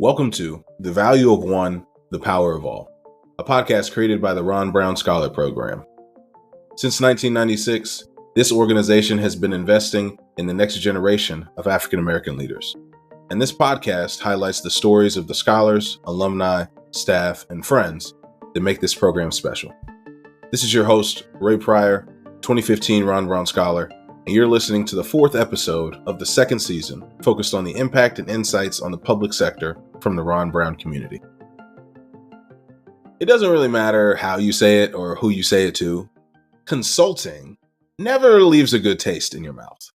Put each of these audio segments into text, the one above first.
Welcome to The Value of One, the Power of All, a podcast created by the Ron Brown Scholar Program. Since 1996, this organization has been investing in the next generation of African American leaders. And this podcast highlights the stories of the scholars, alumni, staff, and friends that make this program special. This is your host, Pryor, 2015 Ron Brown Scholar, and you're listening to the fourth episode of the second season, focused on the impact and insights on the public sector from the Ron Brown community. It doesn't really matter how you say it or who you say it to. Consulting never leaves a good taste in your mouth.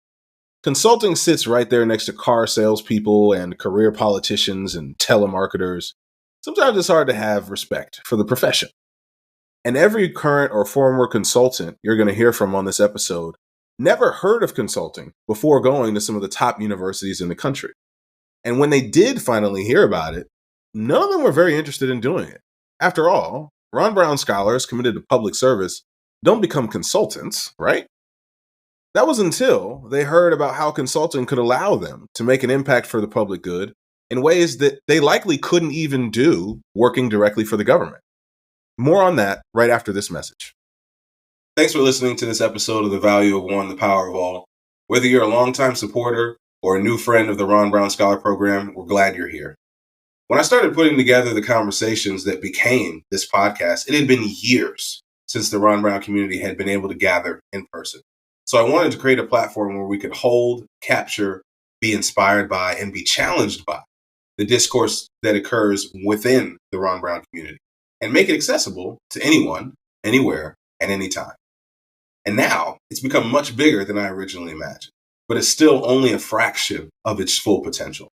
Consulting sits right there next to car salespeople and career politicians and telemarketers. Sometimes it's hard to have respect for the profession. And every current or former consultant you're going to hear from on this episode never heard of consulting before going to some of the top universities in the country. And when they did finally hear about it, none of them were very interested in doing it. After all, Ron Brown scholars committed to public service don't become consultants, right? That was until they heard about how consulting could allow them to make an impact for the public good in ways that they likely couldn't even do working directly for the government. More on that right after this message. Thanks for listening to this episode of The Value of One, the Power of All. Whether you're a longtime supporter or a new friend of the Ron Brown Scholar Program, we're glad you're here. When I started putting together the conversations that became this podcast, it had been years since the Ron Brown community had been able to gather in person. So I wanted to create a platform where we could hold, capture, be inspired by, and be challenged by the discourse that occurs within the Ron Brown community and make it accessible to anyone, anywhere, at any time. And now it's become much bigger than I originally imagined, but it's still only a fraction of its full potential.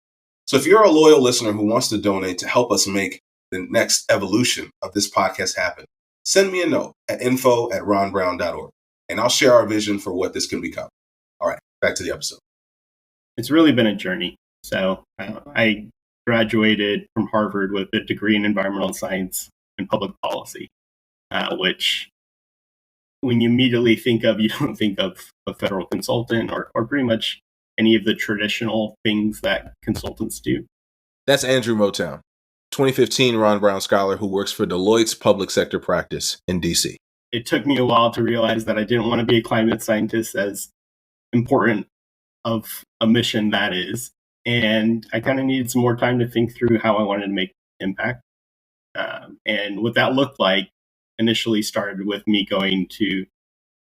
So if you're a loyal listener who wants to donate to help us make the next evolution of this podcast happen, send me a note at info@ronbrown.org, and I'll share our vision for what this can become. All right, back to the episode. It's really been a journey. So I graduated from Harvard with a degree in environmental science and public policy, which when you immediately think of, you don't think of a federal consultant or pretty much any of the traditional things that consultants do. That's Andrew Moton, 2015 Ron Brown Scholar who works for Deloitte's public sector practice in DC. It took me a while to realize that I didn't want to be a climate scientist, as important of a mission that is. And I kind of needed some more time to think through how I wanted to make impact. And what that looked like initially started with me going to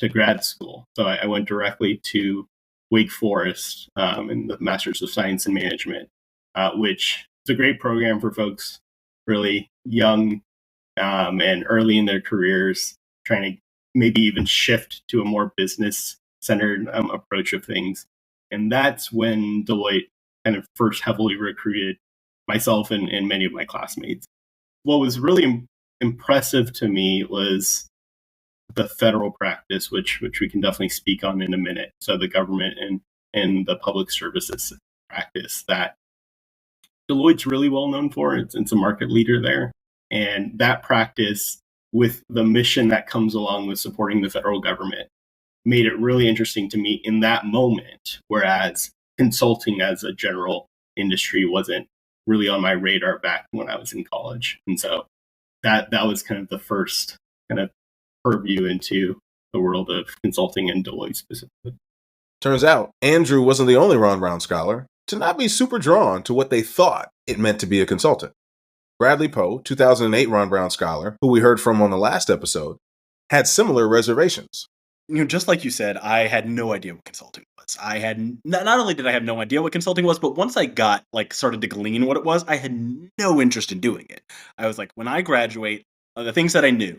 grad school. So I went directly to Wake Forest in the Masters of Science in Management, which is a great program for folks really young and early in their careers, trying to maybe even shift to a more business-centered approach of things. And that's when Deloitte kind of first heavily recruited myself and many of my classmates. What was really impressive to me was the federal practice, which we can definitely speak on in a minute. So the government and the public services practice that Deloitte's really well known for. It's a market leader there. And that practice, with the mission that comes along with supporting the federal government, made it really interesting to me in that moment, whereas consulting as a general industry wasn't really on my radar back when I was in college. And so that was kind of the first kind of purview into the world of consulting and Deloitte specifically. Turns out Andrew wasn't the only Ron Brown scholar to not be super drawn to what they thought it meant to be a consultant. Bradley Pough, 2008 Ron Brown scholar, who we heard from on the last episode, had similar reservations. Just like you said, I had no idea what consulting was. I had not only did I have no idea what consulting was, but once I started to glean what it was, I had no interest in doing it. I was like, when I graduate, the things that I knew,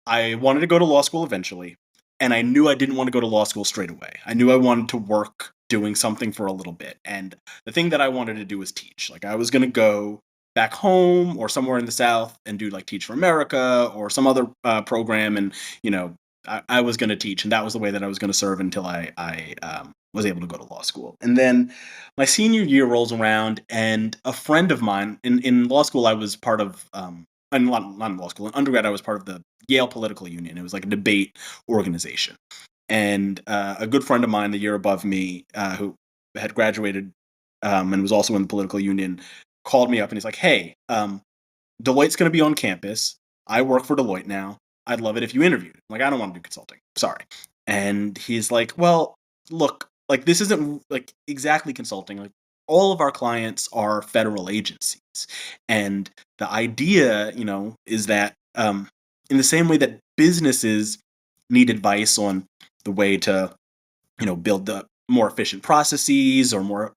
I wanted to go to law school eventually, and I knew I didn't want to go to law school straight away. I knew I wanted to work doing something for a little bit, and the thing that I wanted to do was teach. Like, I was going to go back home or somewhere in the South and do like Teach for America or some other program, and I was going to teach, and that was the way that I was going to serve until I was able to go to law school. And then my senior year rolls around, and a friend of mine in law school, I was part of, not in law school, in undergrad, I was part of the Yale Political Union. It was like a debate organization. And a good friend of mine the year above me, who had graduated and was also in the political union, called me up and he's like, "Hey, Deloitte's going to be on campus. I work for Deloitte now. I'd love it if you interviewed." I'm like, "I don't want to do consulting. Sorry." And he's like, "Well, look, like this isn't like exactly consulting. Like all of our clients are federal agencies, and the idea, is that in the same way that businesses need advice on the way to, build the more efficient processes or more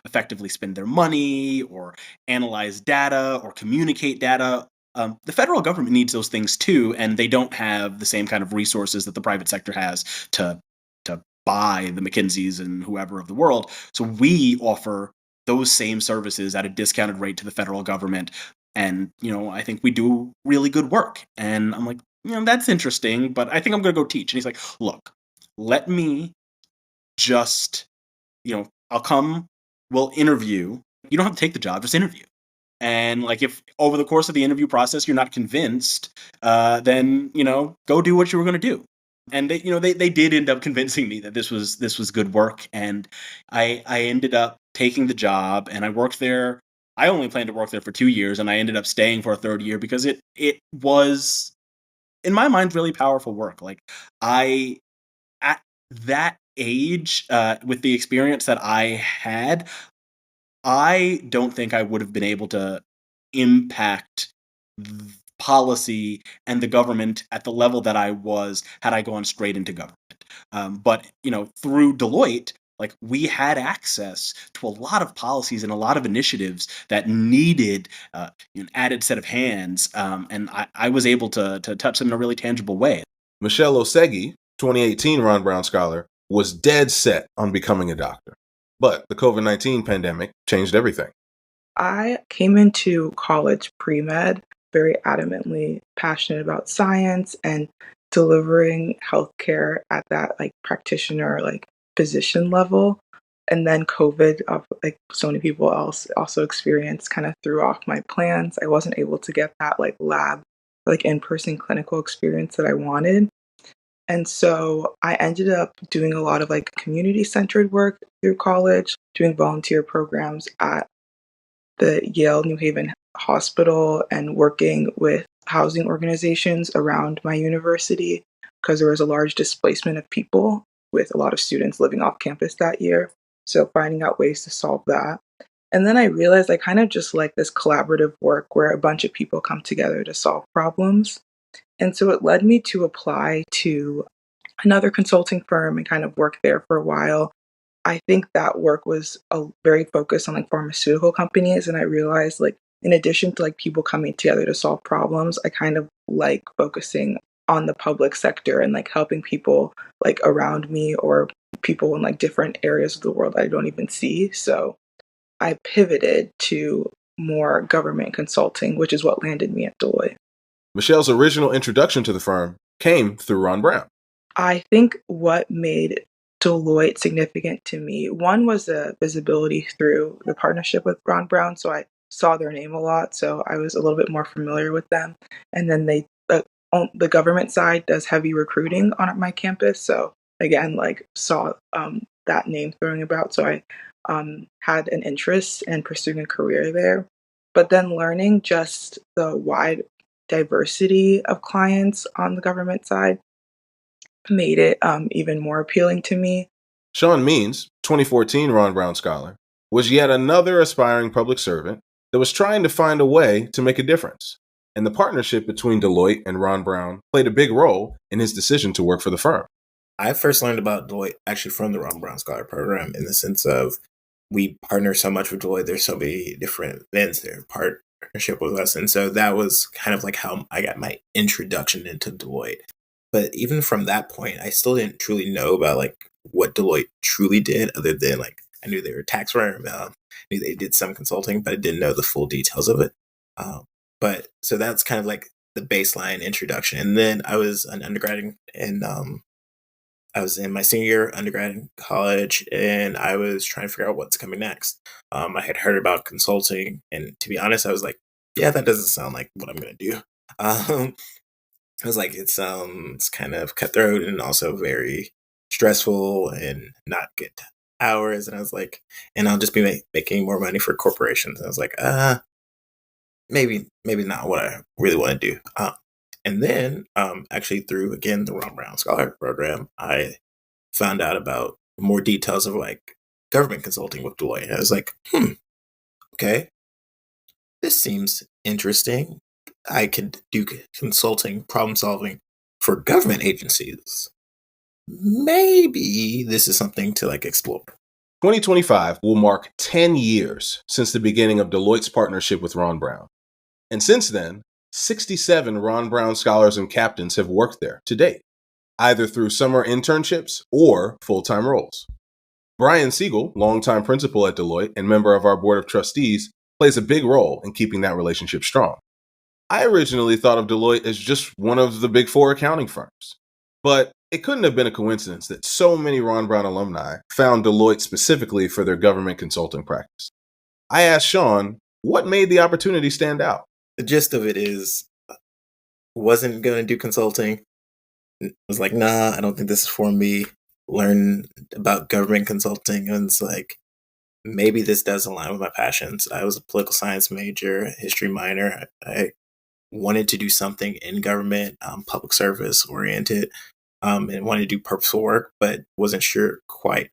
effectively spend their money or analyze data or communicate data. The federal government needs those things too, and they don't have the same kind of resources that the private sector has to buy the McKinseys and whoever of the world. So we offer those same services at a discounted rate to the federal government. And, I think we do really good work." And I'm like, "That's interesting, but I think I'm going to go teach." And he's like, "Look, let me just, I'll come, we'll interview. You don't have to take the job, just interview. And like if over the course of the interview process you're not convinced, then go do what you were going to do." And they did end up convincing me that this was good work, and I ended up taking the job, and I worked there. I only planned to work there for 2 years, and I ended up staying for a third year because it was, in my mind, really powerful work. Like I at that age, with the experience that I had, I don't think I would have been able to impact policy and the government at the level that I was had I gone straight into government. But through Deloitte, like we had access to a lot of policies and a lot of initiatives that needed an added set of hands, and I was able to touch them in a really tangible way. Michelle Osagie, 2018 Ron Brown Scholar, was dead set on becoming a doctor. But the COVID-19 pandemic changed everything. I came into college pre-med very adamantly passionate about science and delivering healthcare at that practitioner physician level. And then COVID, like so many people else also experienced, kind of threw off my plans. I wasn't able to get that lab, in-person clinical experience that I wanted. And so I ended up doing a lot of community-centered work through college, doing volunteer programs at the Yale New Haven Hospital and working with housing organizations around my university because there was a large displacement of people with a lot of students living off campus that year. So finding out ways to solve that. And then I realized I kind of just like this collaborative work where a bunch of people come together to solve problems. And so it led me to apply to another consulting firm and kind of work there for a while. I think that work was very focused on pharmaceutical companies. And I realized in addition to people coming together to solve problems, I kind of like focusing on the public sector and helping people around me or people in different areas of the world I don't even see. So I pivoted to more government consulting, which is what landed me at Deloitte. Michelle's original introduction to the firm came through Ron Brown. I think what made Deloitte significant to me, one was the visibility through the partnership with Ron Brown. So I saw their name a lot. So I was a little bit more familiar with them. And then the government side does heavy recruiting on my campus. So again, saw that name throwing about. So I had an interest in pursuing a career there. But then learning just the wide diversity of clients on the government side made it even more appealing to me. Sean Means, 2014 Ron Brown Scholar, was yet another aspiring public servant that was trying to find a way to make a difference. And the partnership between Deloitte and Ron Brown played a big role in his decision to work for the firm. I first learned about Deloitte actually from the Ron Brown Scholar Program, in the sense of we partner so much with Deloitte. There's so many different events, their partnership with us. And so that was kind of how I got my introduction into Deloitte. But even from that point, I still didn't truly know about what Deloitte truly did, other than I knew they were a tax firm, knew they did some consulting, but I didn't know the full details of it. But so that's kind of the baseline introduction. And then I was an undergrad and I was in my senior year undergrad in college, and I was trying to figure out what's coming next. I had heard about consulting, and to be honest, I was like, yeah, that doesn't sound like what I'm going to do. I was like, it sounds kind of cutthroat and also very stressful and not good. hours, and I was like, and I'll just be making more money for corporations. And I was like, maybe not what I really want to do. And then, actually, through again the Ron Brown Scholar Program, I found out about more details of like government consulting with Deloitte. And I was like, okay, this seems interesting. I could do consulting, problem solving for government agencies. Maybe this is something to like explore. 2025 will mark 10 years since the beginning of Deloitte's partnership with Ron Brown. And since then, 67 Ron Brown scholars and captains have worked there to date, either through summer internships or full-time roles. Brian Siegel, longtime principal at Deloitte and member of our board of trustees, plays a big role in keeping that relationship strong. I originally thought of Deloitte as just one of the big four accounting firms, but it couldn't have been a coincidence that so many Ron Brown alumni found Deloitte specifically for their government consulting practice. I asked Sean what made the opportunity stand out. The gist of it is, wasn't going to do consulting. Was like, nah, I don't think this is for me. Learn about government consulting, and it's like, maybe this does align with my passions. I was a political science major, history minor. I wanted to do something in government, public service oriented, and wanted to do purposeful work, but wasn't sure quite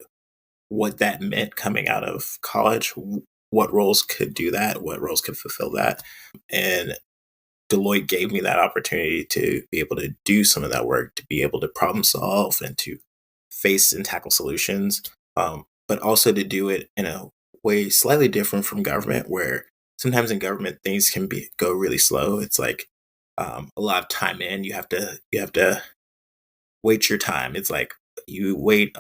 what that meant coming out of college, what roles could do that, what roles could fulfill that. And Deloitte gave me that opportunity to be able to do some of that work, to be able to problem solve and to face and tackle solutions, but also to do it in a way slightly different from government, where sometimes in government things can go really slow. It's like a lot of time in. You have to wait your time. It's like you wait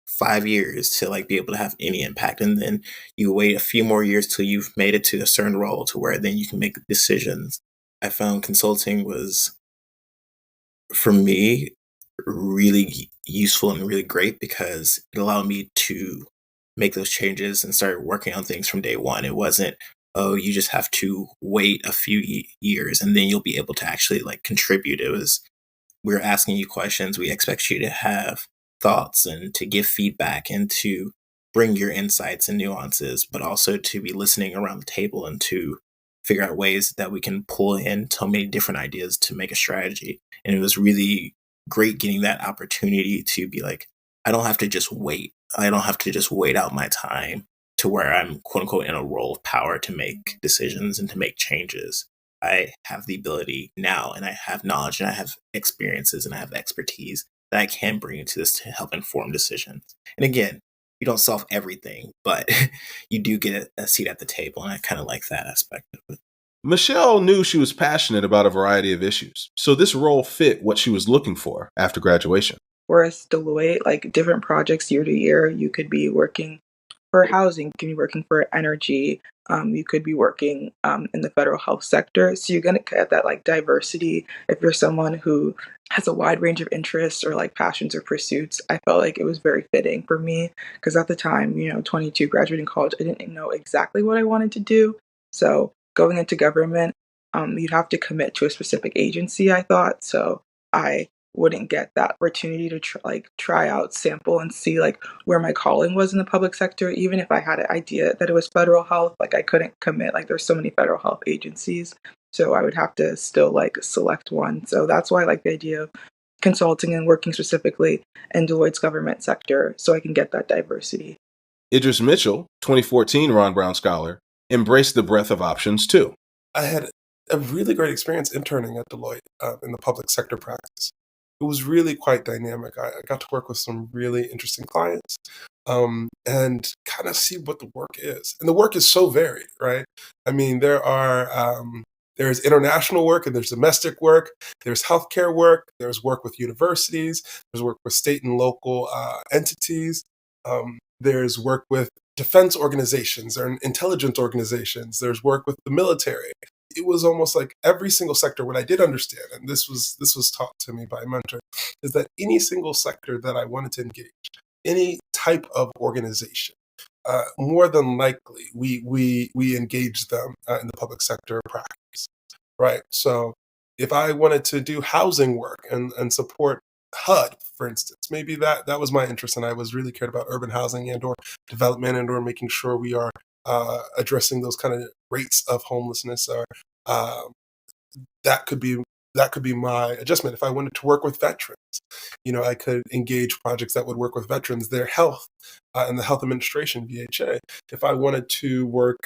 5 years to like be able to have any impact, and then you wait a few more years till you've made it to a certain role to where then you can make decisions. I found consulting was, for me, really useful and really great because it allowed me to make those changes and start working on things from day one. It wasn't, oh, you just have to wait a few years and then you'll be able to actually like contribute. It was, we're asking you questions. We expect you to have thoughts and to give feedback and to bring your insights and nuances, but also to be listening around the table and to figure out ways that we can pull in so many different ideas to make a strategy. And it was really great getting that opportunity to be like, I don't have to just wait. I don't have to just wait out my time to where I'm quote unquote in a role of power to make decisions and to make changes. I have the ability now, and I have knowledge, and I have experiences, and I have expertise that I can bring into this to help inform decisions. And again, you don't solve everything, but you do get a seat at the table, and I kind of like that aspect of it. Michelle knew she was passionate about a variety of issues, so this role fit what she was looking for after graduation. Whereas Deloitte, like different projects year to year, you could be working for housing, you can be working for energy, you could be working in the federal health sector. So you're going to get that like diversity. If you're someone who has a wide range of interests or like passions or pursuits, I felt like it was very fitting for me because at the time, 22, graduating college, I didn't know exactly what I wanted to do. So going into government, you'd have to commit to a specific agency, I thought. So I wouldn't get that opportunity to try out, sample, and see like where my calling was in the public sector. Even if I had an idea that it was federal health, like I couldn't commit. Like there's so many federal health agencies, so I would have to still like select one. So that's why I like the idea of consulting and working specifically in Deloitte's government sector, so I can get that diversity. Idris Mitchell, 2014 Ron Brown Scholar, embraced the breadth of options too. I had a really great experience interning at Deloitte in the public sector practice. It was really quite dynamic. I got to work with some really interesting clients and kind of see what the work is. And the work is so varied, right? I mean, there's international work and there's domestic work. There's healthcare work. There's work with universities. There's work with state and local entities. There's work with defense organizations or intelligence organizations. There's work with the military. It was almost like every single sector. What I did understand, and this was taught to me by a mentor, is that any single sector that I wanted to engage, any type of organization, more than likely we engage them in the public sector practice, right? So if I wanted to do housing work and support HUD, for instance. Maybe that was my interest, and I was really cared about urban housing and or development and or making sure we are addressing those kind of rates of homelessness. Or that could be my adjustment. If I wanted to work with veterans, I could engage projects that would work with veterans, their health, and the health administration, VHA. If I wanted to work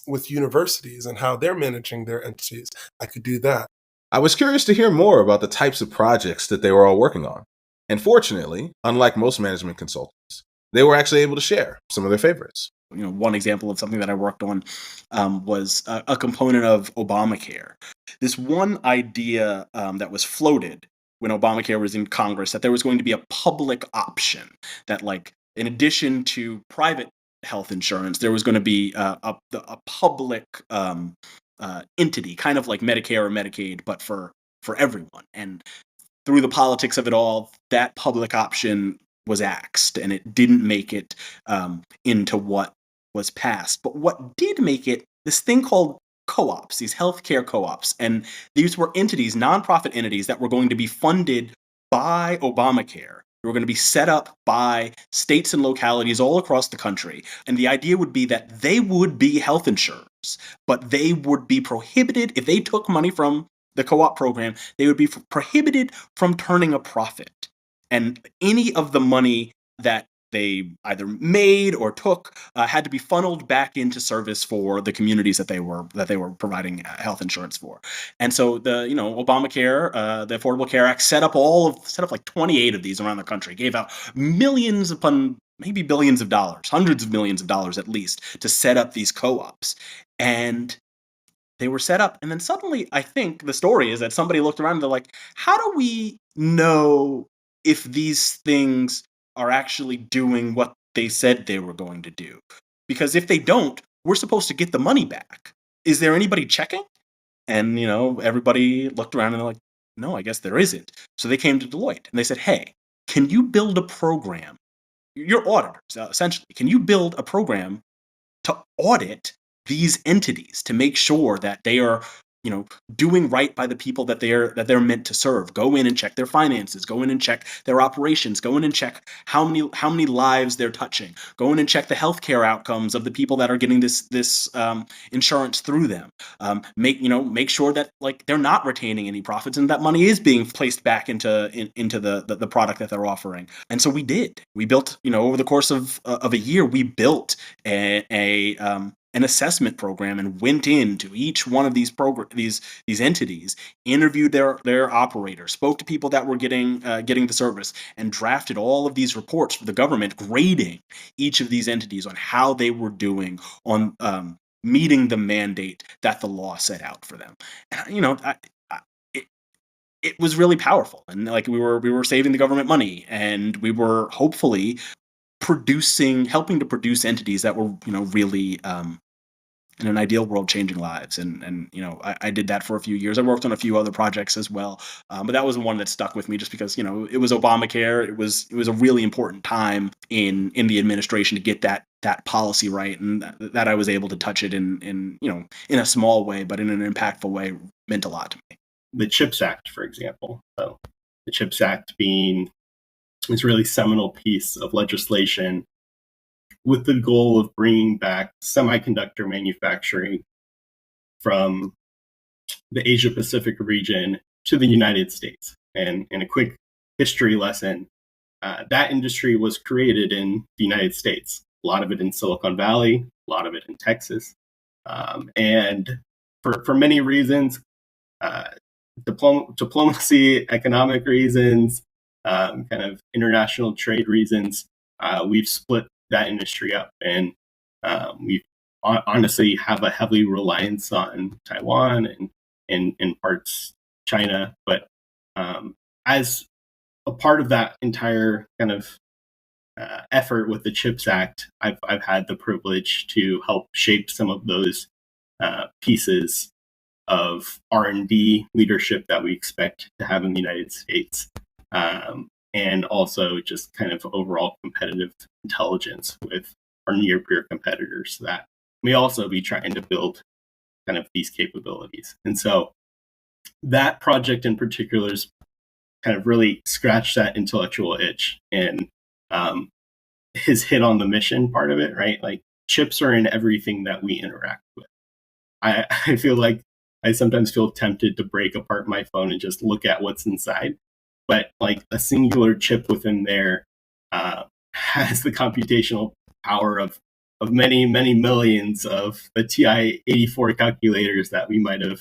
with universities and how they're managing their entities, I could do that. I was curious to hear more about the types of projects that they were all working on. And fortunately, unlike most management consultants, they were actually able to share some of their favorites. One example of something that I worked on was a component of Obamacare. This one idea that was floated when Obamacare was in Congress, that there was going to be a public option that, like, in addition to private health insurance, there was going to be a public entity, kind of like Medicare or Medicaid, but for everyone. And through the politics of it all, that public option was axed, and it didn't make it into what was passed. But what did make it, this thing called co-ops, these healthcare co-ops, and these were entities, nonprofit entities that were going to be funded by Obamacare. They were going to be set up by states and localities all across the country. And the idea would be that they would be health insurers, but they would be prohibited, if they took money from the co-op program, they would be prohibited from turning a profit. And any of the money that they either made or took had to be funneled back into service for the communities that they were providing health insurance for. And so the Obamacare, the Affordable Care Act, set up like 28 of these around the country, gave out millions upon maybe billions of dollars, hundreds of millions of dollars at least, to set up these co-ops. And they were set up, and then suddenly, I think the story is that somebody looked around and they're like, how do we know if these things are actually doing what they said they were going to do? Because if they don't, we're supposed to get the money back. Is there anybody checking? And, everybody looked around and they're like, no, I guess there isn't. So they came to Deloitte and they said, hey, can you build a program? You're auditors, essentially. Can you build a program to audit these entities to make sure that they are, doing right by the people that they're meant to serve? Go in and check their finances, go in and check their operations, go in and check how many lives they're touching, go in and check the healthcare outcomes of the people that are getting this insurance through them. Make sure that, like, they're not retaining any profits and that money is being placed back into the product that they're offering. And so we built, over the course of a year, we built an assessment program and went into each one of these entities, interviewed their operators, spoke to people that were getting the service, and drafted all of these reports for the government, grading each of these entities on how they were doing on meeting the mandate that the law set out for them. And, it was really powerful, and like we were saving the government money, and we were hopefully helping to produce entities that were, really, in an ideal world, changing lives. And I did that for a few years. I worked on a few other projects as well, but that was the one that stuck with me just because, it was Obamacare. It was a really important time in the administration to get that policy right, and that I was able to touch it in a small way, but in an impactful way, meant a lot to me. The CHIPS Act, for example. So the CHIPS Act being this really seminal piece of legislation with the goal of bringing back semiconductor manufacturing from the Asia Pacific region to the United States. And in a quick history lesson, that industry was created in the United States. A lot of it in Silicon Valley, a lot of it in Texas. And for many reasons, diplomacy, economic reasons, kind of international trade reasons, we've split that industry up, and we honestly have a heavy reliance on Taiwan and in parts China. But as a part of that entire kind of effort with the CHIPS Act, I've had the privilege to help shape some of those pieces of R&D leadership that we expect to have in the United States. And also just kind of overall competitive intelligence with our near-peer competitors that may also be trying to build kind of these capabilities. And so that project in particular is kind of really scratched that intellectual itch and his hit on the mission part of it, right? Like chips are in everything that we interact with. I feel like I sometimes feel tempted to break apart my phone and just look at what's inside. But like a singular chip within there has the computational power of many, many millions of the TI-84 calculators that we might have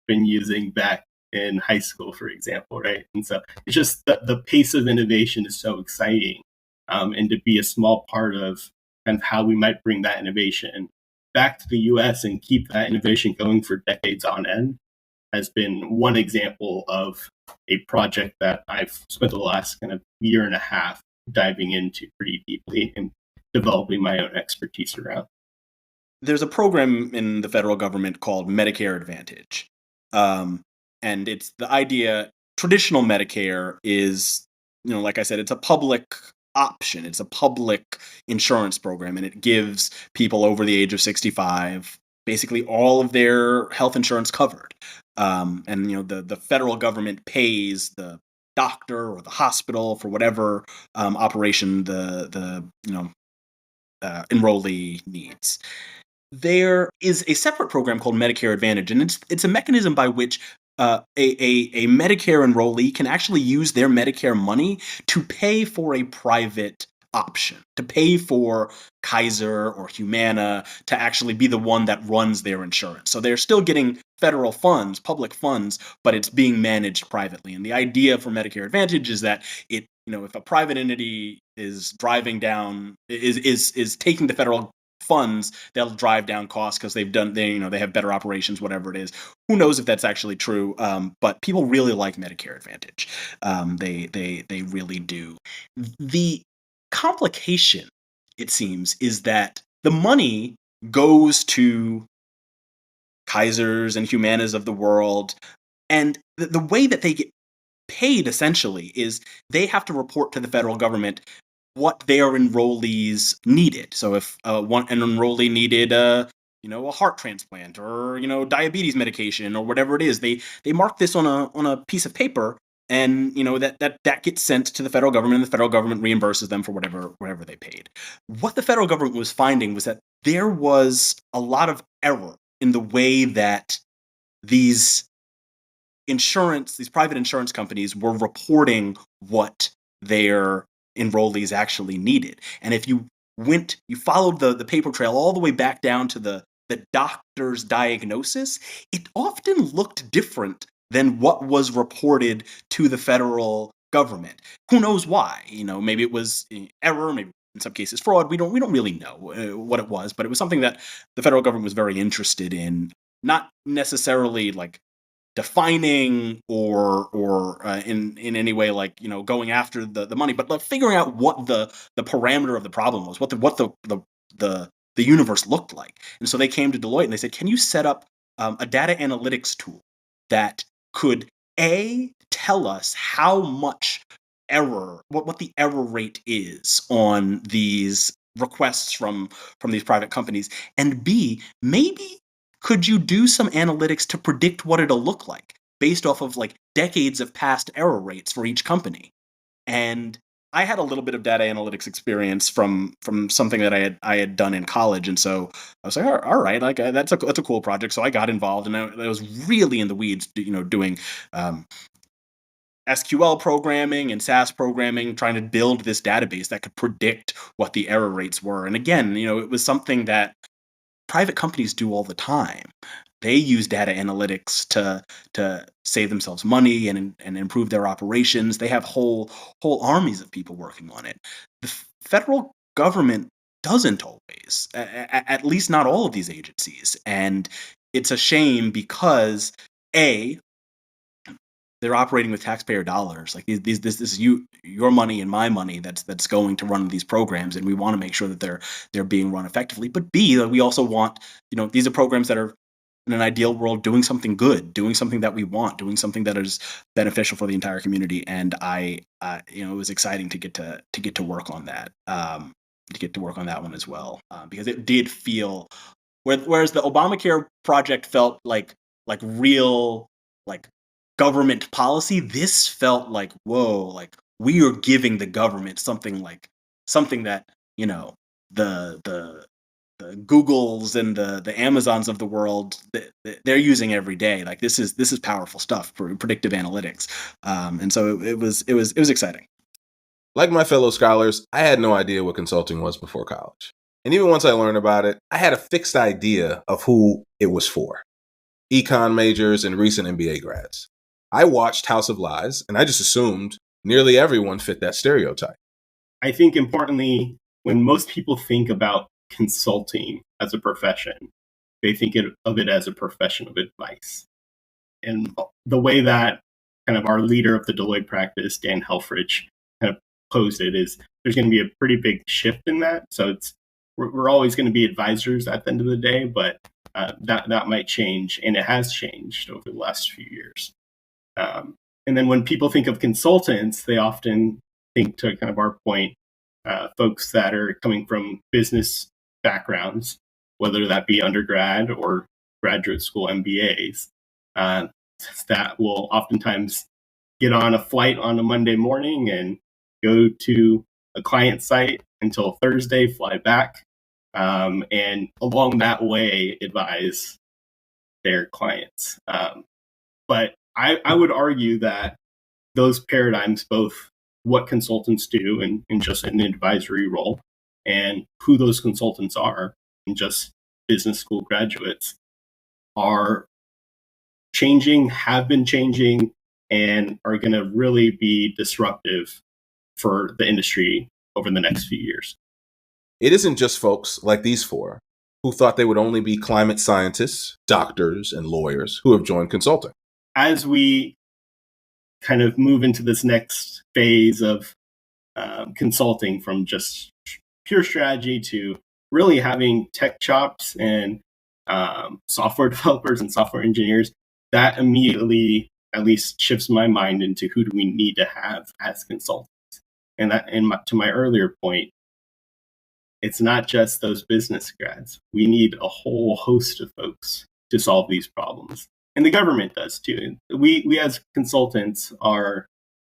been using back in high school, for example, right? And so it's just the pace of innovation is so exciting. And to be a small part of kind of how we might bring that innovation back to the US and keep that innovation going for decades on end has been one example of a project that I've spent the last kind of year and a half diving into pretty deeply and developing my own expertise around. There's a program in the federal government called Medicare Advantage. And it's the idea, traditional Medicare is, like I said, it's a public option. It's a public insurance program, and it gives people over the age of 65 basically all of their health insurance covered. And the federal government pays the doctor or the hospital for whatever operation the enrollee needs. There is a separate program called Medicare Advantage, and it's a mechanism by which a Medicare enrollee can actually use their Medicare money to pay for a private option, to pay for Kaiser or Humana to actually be the one that runs their insurance. So they're still getting federal funds, public funds, but it's being managed privately. And the idea for Medicare Advantage is that if a private entity is driving down, is taking the federal funds, they'll drive down costs because they have better operations, whatever it is. Who knows if that's actually true? But people really like Medicare Advantage. They really do. The complication, it seems, is that the money goes to Kaisers and Humanas of the world, and the way that they get paid essentially is they have to report to the federal government what their enrollees needed. So if an enrollee needed a heart transplant or diabetes medication or whatever it is, they mark this on a piece of paper, and that gets sent to the federal government, and the federal government reimburses them for whatever they paid. What the federal government was finding was that there was a lot of error in the way that these private insurance companies were reporting what their enrollees actually needed. And if you followed the paper trail all the way back down to the doctor's diagnosis, it often looked different than what was reported to the federal government. Who knows why? Maybe it was error, maybe in some cases fraud. We don't really know what it was, but it was something that the federal government was very interested in, not necessarily like defining or in any way going after the money, but like figuring out what the parameter of the problem was, what the universe looked like. And so they came to Deloitte and they said, can you set up a data analytics tool that could tell us how much error, what the error rate is on these requests from these private companies, and B, maybe could you do some analytics to predict what it'll look like based off of decades of past error rates for each company? And I had a little bit of data analytics experience from something that I had done in college, and so I was like, all right, that's a cool project. So I got involved, and I was really in the weeds, doing SQL programming and SAS programming, trying to build this database that could predict what the error rates were. And again, it was something that private companies do all the time. They use data analytics to save themselves money and improve their operations. They have whole armies of people working on it. The federal government doesn't always, at least not all of these agencies. And it's a shame because they're operating with taxpayer dollars. Like this is your money and my money that's going to run these programs, and we want to make sure that they're being run effectively. But B, we also want, these are programs that are in an ideal world doing something good, doing something that we want, doing something that is beneficial for the entire community. And it was exciting to get to work on that, one as well, because it did feel, whereas the Obamacare project felt like real government policy. This felt like, whoa, like we are giving the government something that, the Googles and the Amazons of the world, they're using every day. Like this is powerful stuff for predictive analytics. And so it was exciting. Like my fellow scholars, I had no idea what consulting was before college. And even once I learned about it, I had a fixed idea of who it was for. Econ majors and recent MBA grads. I watched House of Lies, and I just assumed nearly everyone fit that stereotype. I think importantly, when most people think about consulting as a profession, they think of it as a profession of advice. And the way that kind of our leader of the Deloitte practice, Dan Helfrich, kind of posed it is there's going to be a pretty big shift in that. So we're always going to be advisors at the end of the day, but that might change, and it has changed over the last few years. And then when people think of consultants, they often think, to kind of our point, folks that are coming from business backgrounds, whether that be undergrad or graduate school MBAs, that will oftentimes get on a flight on a Monday morning and go to a client site until Thursday, fly back, and along that way advise their clients. But I would argue that those paradigms, both what consultants do in just an advisory role and who those consultants are in just business school graduates, are changing, have been changing, and are going to really be disruptive for the industry over the next few years. It isn't just folks like these four who thought they would only be climate scientists, doctors, and lawyers who have joined consulting. As we kind of move into this next phase of consulting, from just pure strategy to really having tech chops and software developers and software engineers, that immediately at least shifts my mind into who do we need to have as consultants. And that, to my earlier point, it's not just those business grads. We need a whole host of folks to solve these problems. And the government does too. We as consultants are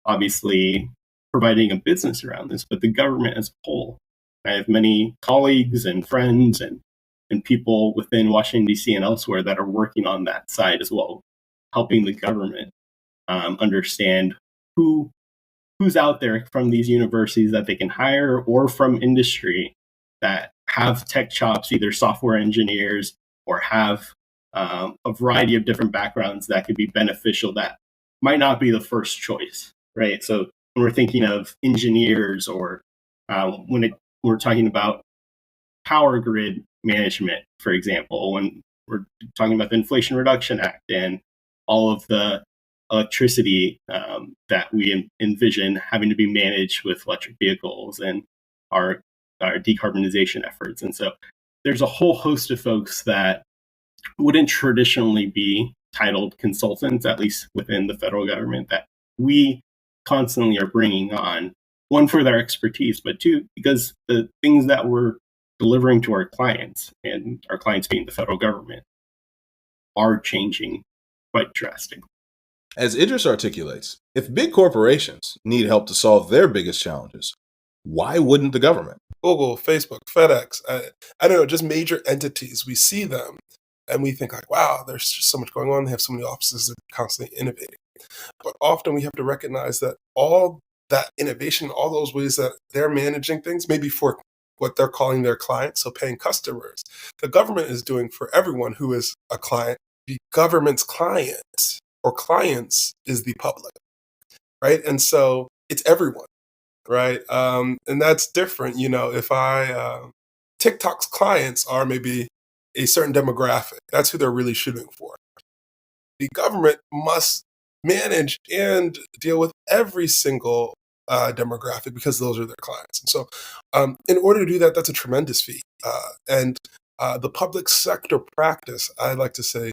obviously providing a business around this, but the government as a whole. I have many colleagues and friends and people within Washington, D.C. and elsewhere that are working on that side as well, helping the government understand who's out there from these universities that they can hire, or from industry that have tech chops, either software engineers or have a variety of different backgrounds that could be beneficial, that might not be the first choice, right? So when we're thinking of engineers, or we're talking about power grid management, for example, when we're talking about the Inflation Reduction Act and all of the electricity that we envision having to be managed with electric vehicles and our decarbonization efforts. And so there's a whole host of folks that wouldn't traditionally be titled consultants, at least within the federal government, that we constantly are bringing on, one, for their expertise, but two, because the things that we're delivering to our clients, and our clients being the federal government, are changing quite drastically. As Idris articulates, if big corporations need help to solve their biggest challenges, why wouldn't the government? Google, Facebook, FedEx, I don't know, just major entities. We see them and we think like, wow, there's just so much going on. They have so many offices that are constantly innovating. But often we have to recognize that all that innovation, all those ways that they're managing things, maybe for what they're calling their clients, so paying customers, the government is doing for everyone who is a client. The government's clients or clients is the public, right? And so it's everyone, right? And that's different. You know, if TikTok's clients are maybe a certain demographic, that's who they're really shooting for. The government must manage and deal with every single demographic, because those are their clients. And so in order to do that, that's a tremendous feat. And the public sector practice, I like to say,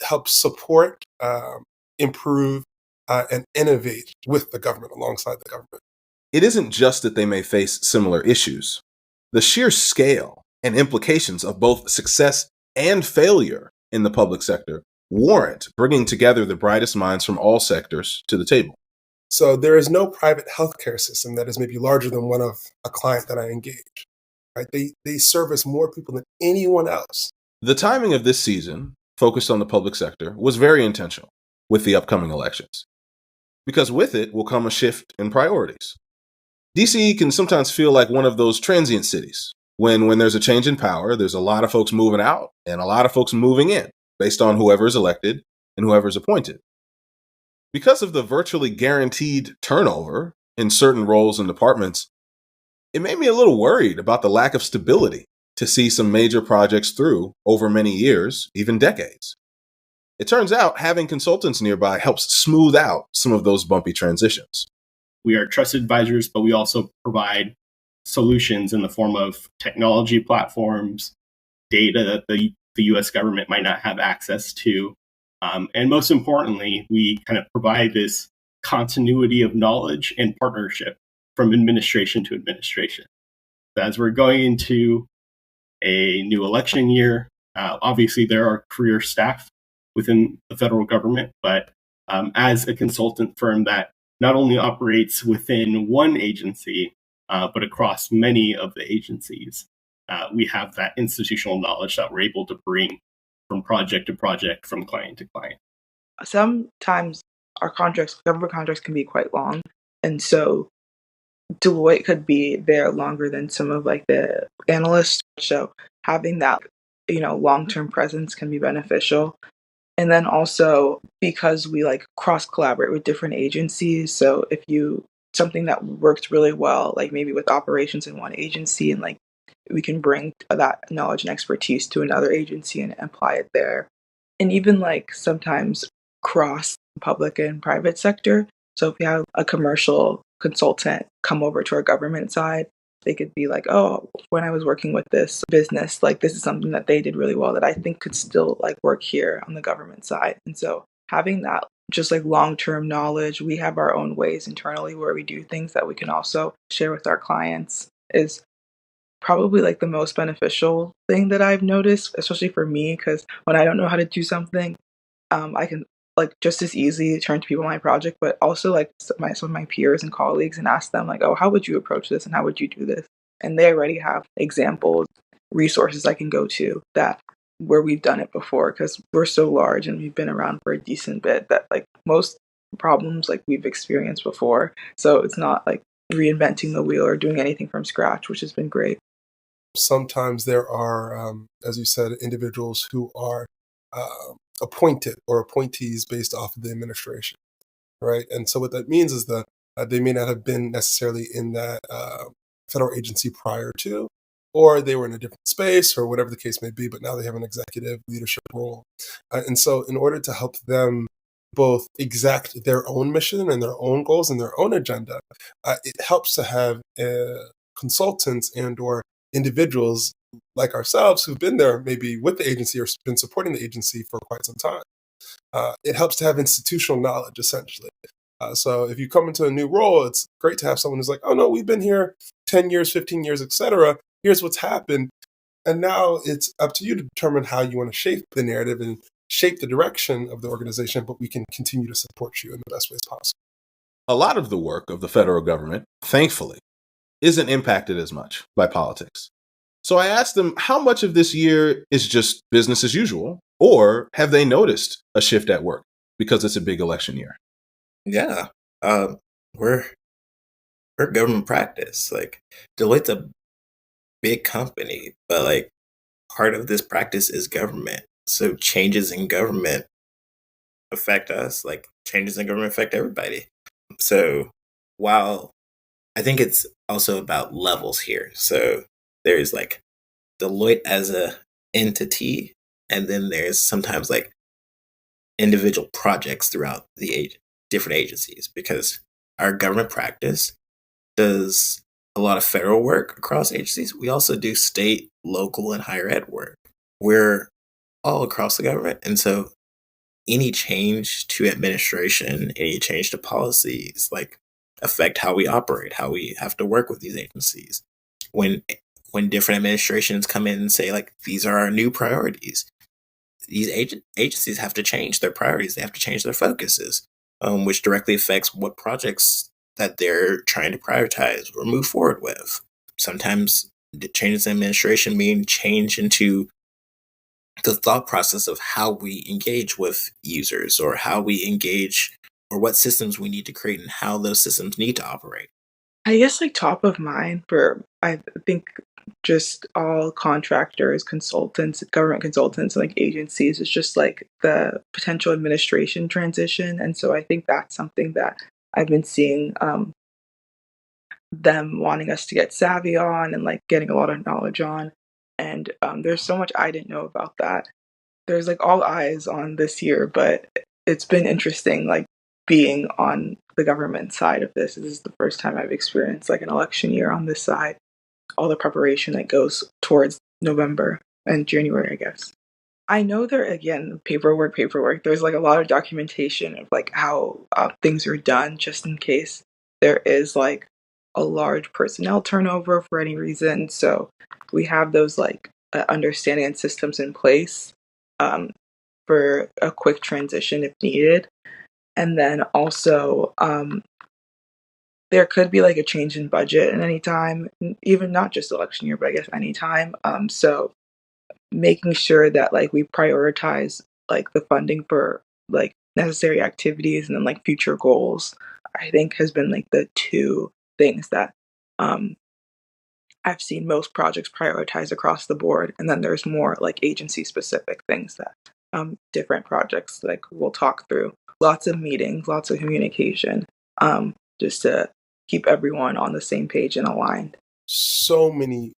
helps support, improve, and innovate with the government, alongside the government. It isn't just that they may face similar issues. The sheer scale and implications of both success and failure in the public sector warrant bringing together the brightest minds from all sectors to the table. So there is no private healthcare system that is maybe larger than one of a client that I engage. Right? They service more people than anyone else. The timing of this season, focused on the public sector, was very intentional with the upcoming elections, because with it will come a shift in priorities. DC can sometimes feel like one of those transient cities. When there's a change in power, there's a lot of folks moving out and a lot of folks moving in based on whoever is elected and whoever is appointed. Because of the virtually guaranteed turnover in certain roles and departments, it made me a little worried about the lack of stability to see some major projects through over many years, even decades. It turns out having consultants nearby helps smooth out some of those bumpy transitions. We are trusted advisors, but we also provide solutions in the form of technology platforms, data that the US government might not have access to. And most importantly, we kind of provide this continuity of knowledge and partnership from administration to administration. As we're going into a new election year, obviously there are career staff within the federal government, but as a consultant firm that not only operates within one agency, but across many of the agencies, we have that institutional knowledge that we're able to bring from project to project, from client to client. Sometimes our government contracts can be quite long. And so Deloitte could be there longer than some of like the analysts. So having that, long-term presence can be beneficial. And then also because we like cross collaborate with different agencies. So if something that works really well, like maybe with operations in one agency, and like we can bring that knowledge and expertise to another agency and apply it there. And even like sometimes cross public and private sector. So if we have a commercial consultant come over to our government side, they could be like, oh, when I was working with this business, like this is something that they did really well that I think could still like work here on the government side. And so having that just like long-term knowledge, we have our own ways internally where we do things that we can also share with our clients is probably like the most beneficial thing that I've noticed, especially for me, because when I don't know how to do something, I can like just as easily turn to people on my project, but also like some of my peers and colleagues and ask them like, oh, how would you approach this and how would you do this? And they already have examples, resources I can go to that where we've done it before, because we're so large and we've been around for a decent bit that like most problems like we've experienced before. So it's not like reinventing the wheel or doing anything from scratch, which has been great. Sometimes there are, as you said, individuals who are appointed or appointees based off of the administration, right? And so what that means is that they may not have been necessarily in that federal agency prior to, or they were in a different space or whatever the case may be, but now they have an executive leadership role. And so in order to help them both exact their own mission and their own goals and their own agenda, it helps to have consultants and or individuals like ourselves who've been there maybe with the agency or been supporting the agency for quite some time. It helps to have institutional knowledge, essentially. So if you come into a new role, it's great to have someone who's like, oh no, we've been here 10 years, 15 years, etc. Here's what's happened. And now it's up to you to determine how you want to shape the narrative and shape the direction of the organization, but we can continue to support you in the best ways possible. A lot of the work of the federal government, thankfully, isn't impacted as much by politics. So I asked them how much of this year is just business as usual, or have they noticed a shift at work because it's a big election year? Yeah, we're government practice. Like Deloitte's a big company, but like part of this practice is government. So changes in government affect us. Like changes in government affect everybody. So while I think it's also about levels here. So there's like Deloitte as a entity, and then there's sometimes like individual projects throughout the different agencies, because our government practice does a lot of federal work across agencies. We also do state, local, and higher ed work. We're all across the government, and so any change to administration, any change to policies, like affect how we operate, how we have to work with these agencies. When different administrations come in and say, like, these are our new priorities, these agencies have to change their priorities. They have to change their focuses, which directly affects what projects that they're trying to prioritize or move forward with. Sometimes the changes in administration mean change into the thought process of how we engage with users, or how we engage, or what systems we need to create and how those systems need to operate. I guess like top of mind for I think just all contractors, consultants, government consultants, and like agencies is just like the potential administration transition. And so I think that's something that I've been seeing them wanting us to get savvy on and like getting a lot of knowledge on. And there's so much I didn't know about that. There's like all eyes on this year, but it's been interesting like being on the government side of this. This is the first time I've experienced like an election year on this side. All the preparation that goes towards November and January, I guess. I know there again paperwork. There's like a lot of documentation of like how things are done, just in case there is like a large personnel turnover for any reason. So we have those like understanding and systems in place for a quick transition if needed. And then also there could be like a change in budget at any time, even not just election year, but I guess any time. So making sure that like we prioritize like the funding for like necessary activities and then like future goals, I think has been like the two things that I've seen most projects prioritize across the board. And then there's more like agency specific things that different projects like we'll talk through. Lots of meetings, lots of communication, just to keep everyone on the same page and aligned. So many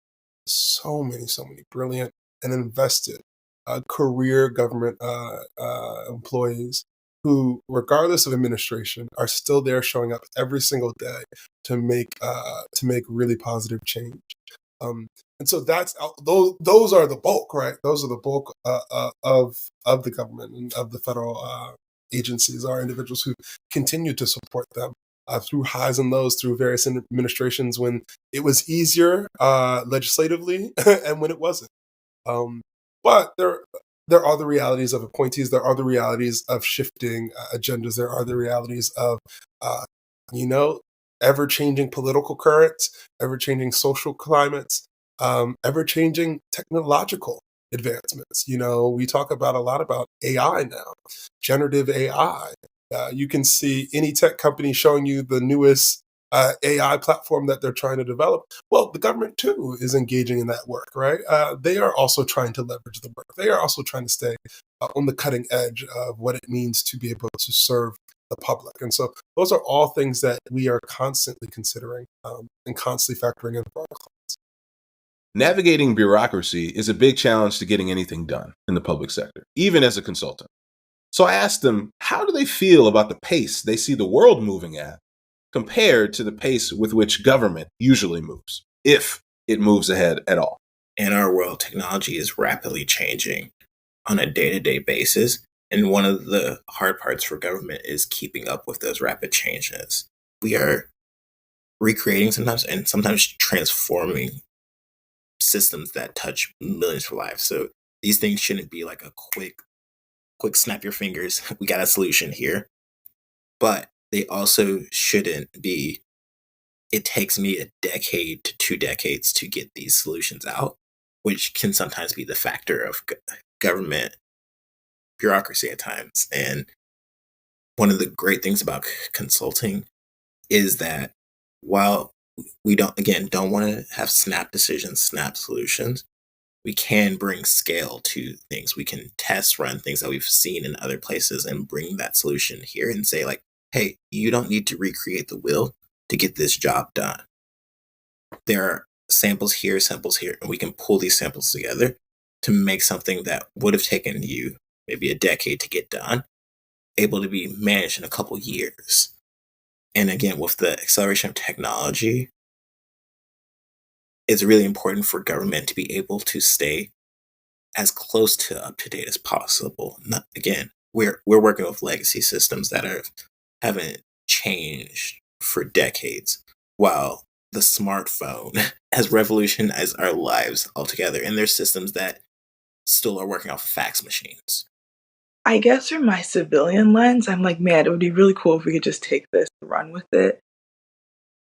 brilliant and invested career government employees who, regardless of administration, are still there showing up every single day to make really positive change. And so that's those are the bulk, right? Those are the bulk of the government and of the federal agencies, are individuals who continue to support them through highs and lows, through various administrations when it was easier legislatively and when it wasn't. But there are the realities of appointees. There are the realities of shifting agendas. There are the realities of, ever-changing political currents, ever-changing social climates, ever-changing technological advancements. We talk a lot about AI now, generative AI. You can see any tech company showing you the newest AI platform that they're trying to develop. Well, the government too is engaging in that work, right? They are also trying to leverage the work. They are also trying to stay on the cutting edge of what it means to be able to serve the public. And so those are all things that we are constantly considering and constantly factoring in for our clients. Navigating bureaucracy is a big challenge to getting anything done in the public sector, even as a consultant. So I asked them, how do they feel about the pace they see the world moving at compared to the pace with which government usually moves, if it moves ahead at all? In our world, technology is rapidly changing on a day-to-day basis. And one of the hard parts for government is keeping up with those rapid changes. We are recreating sometimes and sometimes transforming systems that touch millions of lives. So these things shouldn't be like a quick snap your fingers, we got a solution here. But they also shouldn't be, it takes me a decade to 2 decades to get these solutions out, which can sometimes be the factor of government bureaucracy at times. And one of the great things about consulting is that while we don't want to have snap decisions, snap solutions, we can bring scale to things. We can test run things that we've seen in other places and bring that solution here and say like, hey, you don't need to recreate the wheel to get this job done. There are samples here, and we can pull these samples together to make something that would have taken you maybe a decade to get done, able to be managed in a couple years. And again, with the acceleration of technology, it's really important for government to be able to stay as close to up to date as possible. Again, we're working with legacy systems that haven't changed for decades, while the smartphone has revolutionized our lives altogether. And there's systems that still are working off of fax machines. I guess from my civilian lens, I'm like, man, it would be really cool if we could just take this and run with it.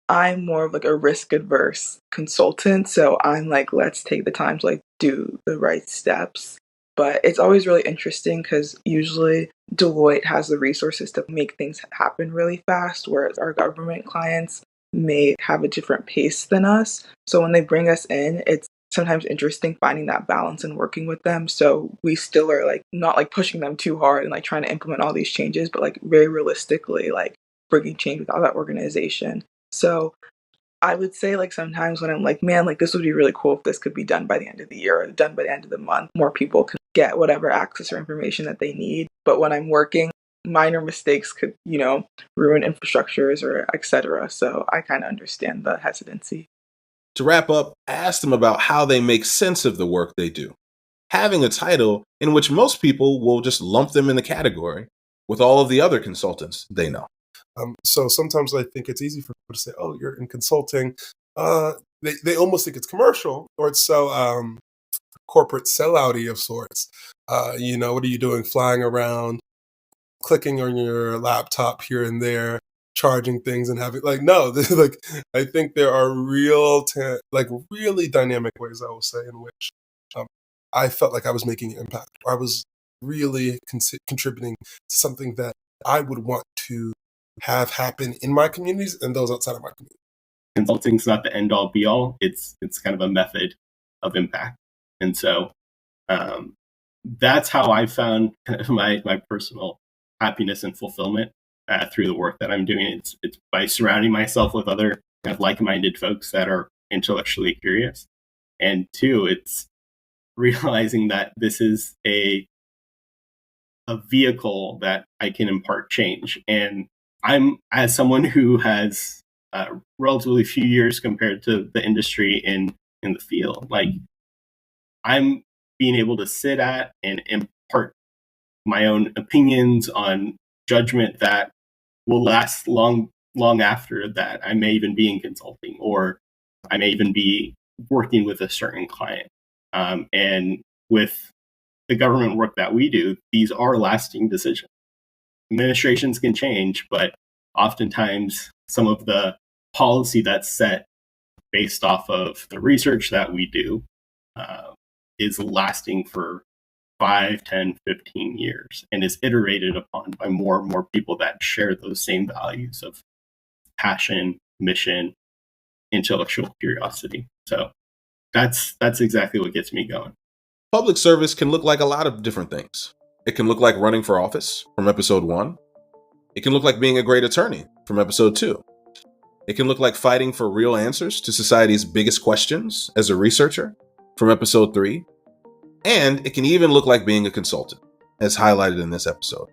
I'm more of like a risk adverse consultant, so I'm like, let's take the time to like do the right steps. But it's always really interesting because usually Deloitte has the resources to make things happen really fast, whereas our government clients may have a different pace than us. So when they bring us in, it's sometimes interesting finding that balance and working with them. So we still are like not like pushing them too hard and like trying to implement all these changes, but like very realistically, like bringing change without that organization. So I would say like sometimes when I'm like, man, like this would be really cool if this could be done by the end of the year or done by the end of the month, more people can get whatever access or information that they need. But when I'm working, minor mistakes could, ruin infrastructures or etc. So I kind of understand the hesitancy. To wrap up, I asked them about how they make sense of the work they do, having a title in which most people will just lump them in the category with all of the other consultants they know. So sometimes I think it's easy for people to say, oh, you're in consulting. They almost think it's commercial or it's so corporate sellout-y of sorts. What are you doing? Flying around, clicking on your laptop here and there, charging things and having no, I think there are really dynamic ways, I will say, in which I felt like I was making an impact. I was really contributing to something that I would want to have happen in my communities and those outside of my community. Consulting's not the end all be all. It's kind of a method of impact. And so that's how I found kind of my personal happiness and fulfillment through the work that I'm doing. It's by surrounding myself with other kind of like-minded folks that are intellectually curious. And two, it's realizing that this is a vehicle that I can impart change. And I'm, as someone who has relatively few years compared to the industry in the field, like I'm being able to sit at and impart my own opinions on judgment that will last long after that. I may even be in consulting, or I may even be working with a certain client. And with the government work that we do, these are lasting decisions. Administrations can change, but oftentimes some of the policy that's set based off of the research that we do is lasting for 5, 10, 15 years and is iterated upon by more and more people that share those same values of passion, mission, intellectual curiosity. So that's exactly what gets me going. Public service can look like a lot of different things. It can look like running for office from episode 1. It can look like being a great attorney from episode 2. It can look like fighting for real answers to society's biggest questions as a researcher from episode 3. And it can even look like being a consultant, as highlighted in this episode.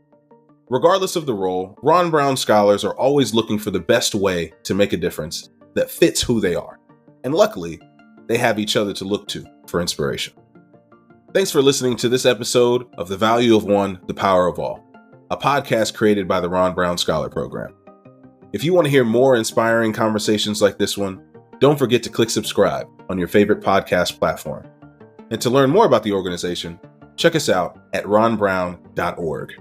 Regardless of the role, Ron Brown scholars are always looking for the best way to make a difference that fits who they are. And luckily, they have each other to look to for inspiration. Thanks for listening to this episode of The Value of One, The Power of All, a podcast created by the Ron Brown Scholar Program. If you want to hear more inspiring conversations like this one, don't forget to click subscribe on your favorite podcast platform. And to learn more about the organization, check us out at ronbrown.org.